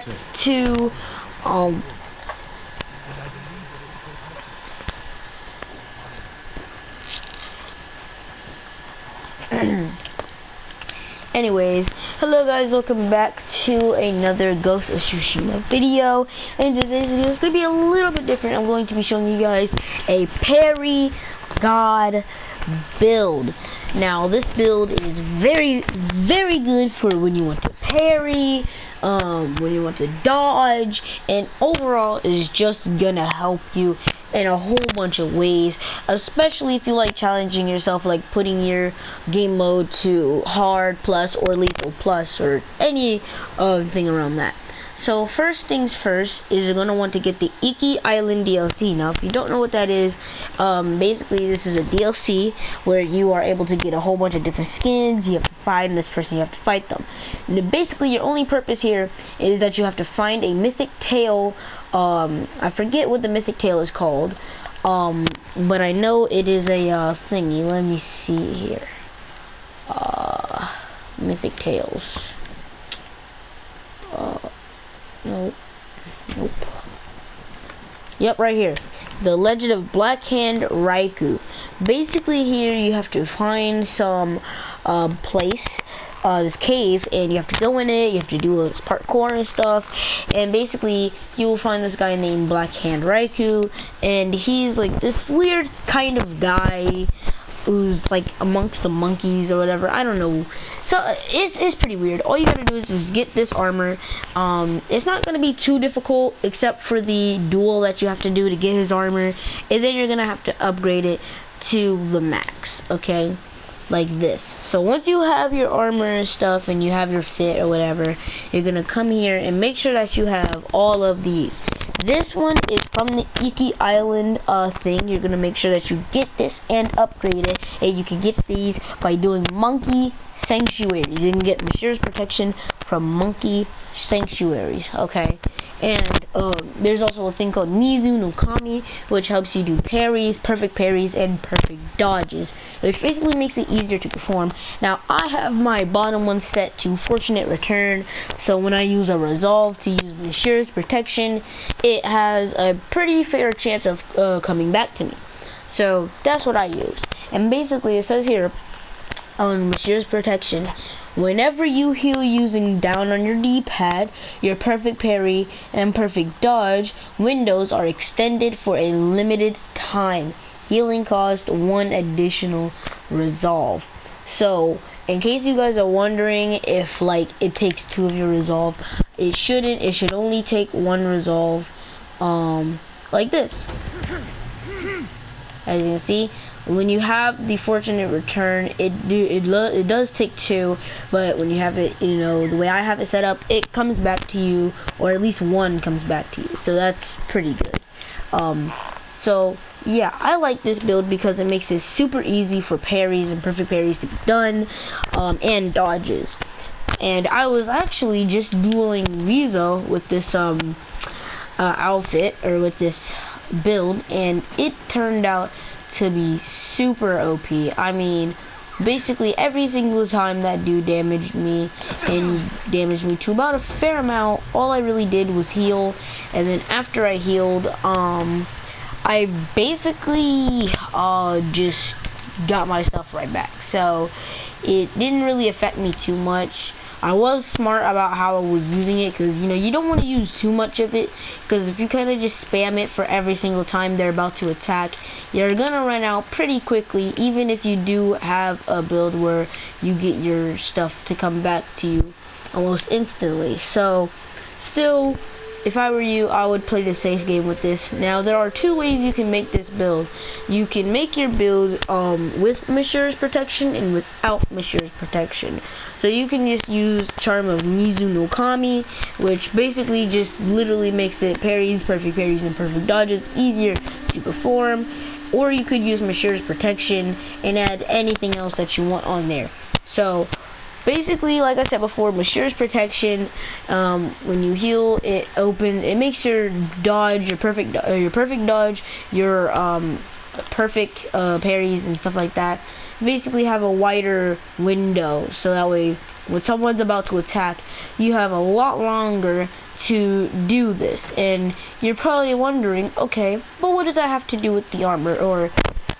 back to anyways, hello guys, welcome back to another Ghost of Tsushima video. And today's video is going to be a little bit different. I'm going to be showing you guys a parry god build. Now this build is very good for when you want to parry, when you want to dodge, and overall is just gonna help you in a whole bunch of ways, especially if you like challenging yourself, like putting your game mode to hard plus or lethal plus or any thing around that. So first things first is you're going to want to get the Iki Island DLC. Now if you don't know what that is, basically this is a DLC where you are able to get a whole bunch of different skins. You have to find this person, you have to fight them. And basically your only purpose here is that you have to find a mythic tail. I forget what the mythic tail is called, but I know it is a thingy. Let me see here. Mythic tails. Nope. Yep, right here. The Legend of Black Hand Raikou. Basically here you have to find some place, this cave, and you have to go in it, you have to do this parkour and stuff, and basically you will find this guy named Black Hand Raikou, and he's like this weird kind of guy who's like amongst the monkeys or whatever, I don't know. So it's pretty weird. All you gotta do is just get this armor. It's not gonna be too difficult except for the duel that you have to do to get his armor, and then you're gonna have to upgrade it to the max, okay, like this. So once you have your armor and stuff and you have your fit or whatever, you're gonna come here and make sure that you have all of these. This one is from the Iki Island thing. You're gonna make sure that you get this and upgrade it, and you can get these by doing monkey sanctuaries. You can get Mashira's protection from monkey sanctuaries, okay? And there's also a thing called Mizu no Kami, which helps you do parries, and perfect dodges, which basically makes it easier to perform. Now I have my bottom one set to Fortunate Return, so when I use a resolve to use Mashira's protection, it has a pretty fair chance of coming back to me. So that's what I use. And basically it says here on Mashira's protection, whenever you heal using down on your D-pad, your perfect parry and perfect dodge windows are extended for a limited time. Healing cost 1 additional resolve. So in case you guys are wondering if like it takes 2 of your resolve, it shouldn't. It should only take 1 resolve, like this. As you can see, when you have the Fortunate Return, it does take 2, but when you have it, you know, the way I have it set up, it comes back to you, or at least 1 comes back to you, so that's pretty good. So yeah, I like this build because it makes it super easy for parries and perfect parries to be done, and dodges. And I was actually just dueling Rizzo with this outfit, or with this build, and it turned out to be super OP. I mean, basically every single time that dude damaged me, and damaged me to about a fair amount, all I really did was heal, and then after I healed, I basically just got my stuff right back. So it didn't really affect me too much. I was smart about how I was using it, because you know, you don't want to use too much of it, because if you kind of just spam it for every single time they're about to attack, you're gonna run out pretty quickly, even if you do have a build where you get your stuff to come back to you almost instantly. So still, if I were you, I would play the safe game with this. Now there are 2 ways you can make this build. You can make your build with Mashira's protection and without Mashira's protection. So you can just use Charm of Mizu no Kami, which basically just literally makes it parries, and perfect dodges easier to perform. Or you could use Mashira's protection and add anything else that you want on there. So basically, like I said before, Mashira's protection, when you heal, it makes your dodge, your perfect dodge, your perfect parries and stuff like that, basically have a wider window, so that way when someone's about to attack, you have a lot longer to do this. And you're probably wondering, okay, but what does that have to do with the armor? Or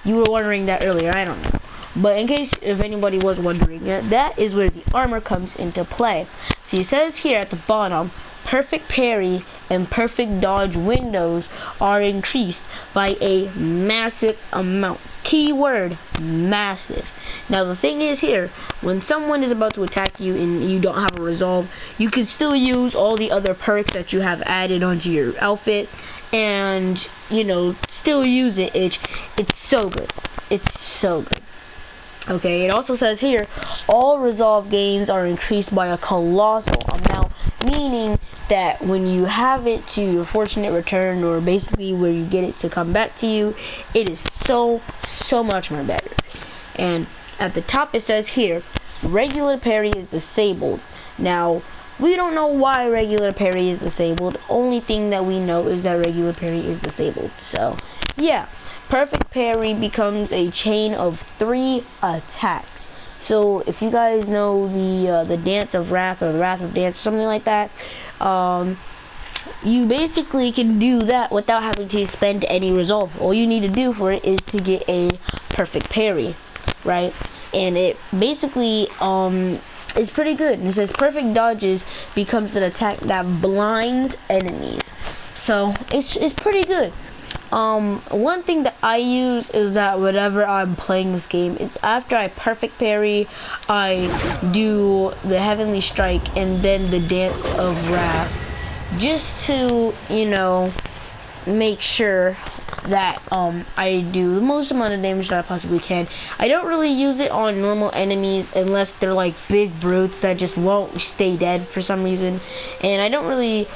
you were wondering that earlier, I don't know. But in case if anybody was wondering, that is where the armor comes into play. See, it says here at the bottom, perfect parry and perfect dodge windows are increased by a massive amount. Keyword, massive. Now the thing is here, when someone is about to attack you and you don't have a resolve, you can still use all the other perks that you have added onto your outfit and, you know, still use it. It's so good. It's so good. Okay, it also says here, all resolve gains are increased by a colossal amount, meaning that when you have it to your fortunate return, or basically where you get it to come back to you, it is so much more better. And at the top it says here, regular parry is disabled. Now, we don't know why regular parry is disabled. Only thing that we know is that regular parry is disabled. So, yeah. Perfect parry becomes a chain of 3 attacks. So if you guys know the Dance of Wrath or the Wrath of Dance or something like that, you basically can do that without having to spend any resolve. All you need to do for it is to get a perfect parry, right? And it basically is pretty good. And it says perfect dodges becomes an attack that blinds enemies. So it's pretty good. One thing that I use is that whenever I'm playing this game is after I perfect parry, I do the Heavenly Strike and then the Dance of Wrath, just to, you know, make sure that I do the most amount of damage that I possibly can. I don't really use it on normal enemies unless they're like big brutes that just won't stay dead for some reason, and I don't really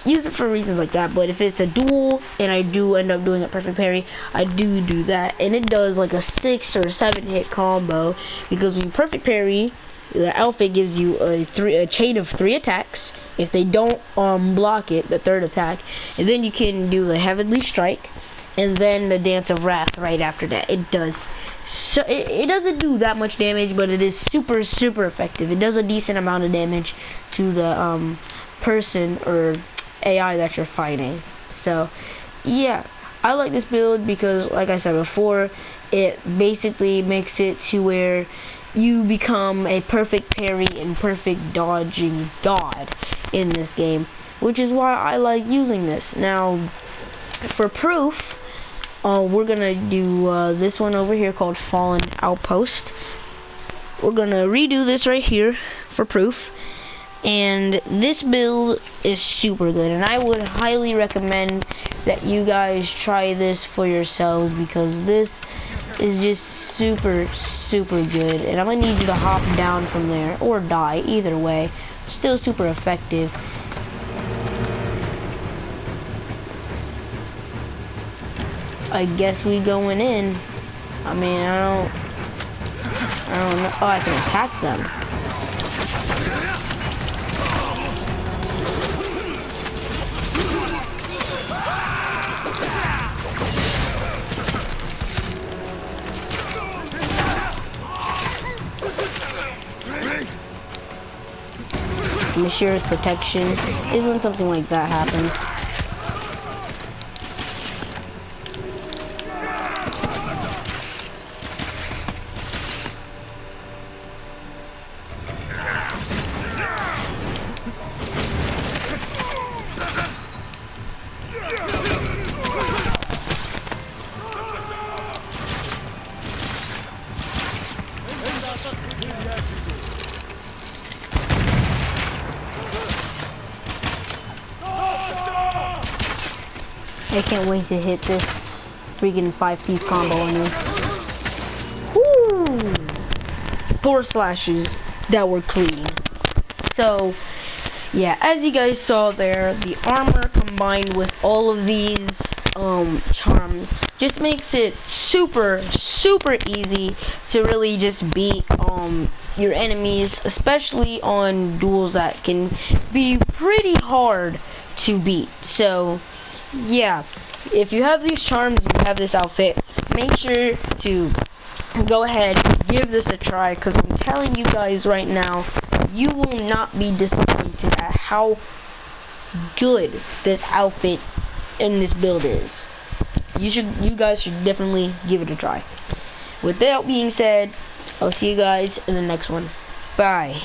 use it for reasons like that. But if it's a duel and I do end up doing a perfect parry, I do that, and it does like a 6 or 7 hit combo, because when you perfect parry, the outfit gives you a chain of 3 attacks. If they don't block it, the 3rd attack, and then you can do the Heavenly Strike and then the Dance of Wrath right after that. It does so it doesn't do that much damage, but it is super effective. It does a decent amount of damage to the person or AI that you're fighting. So yeah, I like this build because, like I said before, it basically makes it to where you become a perfect parry and perfect dodging god in this game, which is why I like using this. Now, for proof, we're gonna do this one over here called Fallen Outpost. We're gonna redo this right here for proof, and this build is super good, and I would highly recommend that you guys try this for yourselves, because this is just super good, and I'm gonna need you to hop down from there or die, either way. Still super effective. I guess we going in. I mean, I don't know. Oh, I can attack them. Mashira's protection is when something like that happens. I can't wait to hit this freaking 5-piece combo on this. Woo! 4 slashes that were clean. So, yeah, as you guys saw there, the armor combined with all of these charms just makes it super easy to really just beat your enemies, especially on duels that can be pretty hard to beat. So yeah, if you have these charms and you have this outfit, make sure to go ahead and give this a try, because I'm telling you guys right now, you will not be disappointed at how good this outfit and this build is. You guys should definitely give it a try. With that being said, I'll see you guys in the next one. Bye.